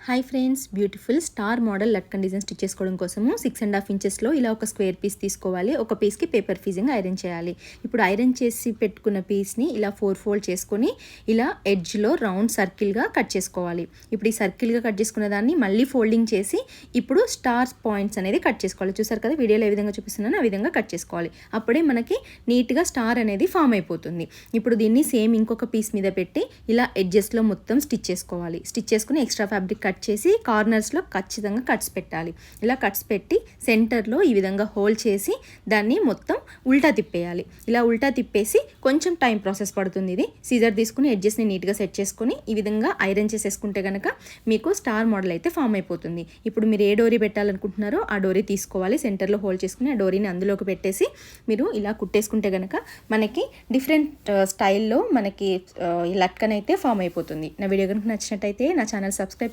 Hi friends, beautiful star model latkan design stitch చేసుకోవడం కోసము 6.5 ఇంచెస్లో ఇలా ఒక స్క్వేర్ పీస్ తీసుకోవాలి. ఒక పీస్కి పేపర్ ఫీజింగ్ ఐరన్ చేయాలి. ఇప్పుడు ఐరన్ చేసి పెట్టుకున్న పీస్ని ఇలా 4 ఫోల్డ్ చేసుకొని ఇలా ఎడ్జ్లో రౌండ్ సర్కిల్గా కట్ చేసుకోవాలి. ఇప్పుడు ఈ సర్కిల్గా కట్ చేసుకున్న దాన్ని మళ్ళీ ఫోల్డింగ్ చేసి ఇప్పుడు స్టార్ పాయింట్స్ అనేది కట్ చేసుకోవాలి. చూసారు కదా, వీడియోలో ఏ విధంగా చూపిస్తున్నానో ఆ విధంగా కట్ చేసుకోవాలి. అప్పుడే మనకి నీట్గా స్టార్ అనేది ఫామ్ అయిపోతుంది. ఇప్పుడు దీన్ని సేమ్ ఇంకొక పీస్ మీద పెట్టి ఇలా ఎడ్జెస్లో మొత్తం స్టిచ్ చేసుకోవాలి. స్టిచ్ చేసుకుని ఎక్స్ట్రా ఫ్యాబ్రిక్ కట్ చేసి కార్నర్స్లో ఖచ్చితంగా కట్స్ పెట్టాలి. ఇలా కట్స్ పెట్టి సెంటర్లో ఈ విధంగా హోల్డ్ చేసి దాన్ని మొత్తం ఉల్టా తిప్పేయాలి. ఇలా ఉల్టా తిప్పేసి కొంచెం టైం ప్రాసెస్ పడుతుంది. ఇది సీజర్ తీసుకుని ఎడ్జెస్ని నీట్గా సెట్ చేసుకొని ఈ విధంగా ఐరన్ చేసేసుకుంటే కనుక మీకు స్టార్ మోడల్ అయితే ఫామ్ అయిపోతుంది. ఇప్పుడు మీరు ఏ డోరీ పెట్టాలనుకుంటున్నారో ఆ డోరీ తీసుకోవాలి. సెంటర్లో హోల్డ్ చేసుకుని ఆ డోరీని అందులోకి పెట్టేసి మీరు ఇలా కుట్టేసుకుంటే కనుక మనకి డిఫరెంట్ స్టైల్లో మనకి లట్కన్ అయితే ఫామ్ అయిపోతుంది. నా వీడియో కనుక నచ్చినట్టయితే నా ఛానల్ సబ్స్క్రైబ్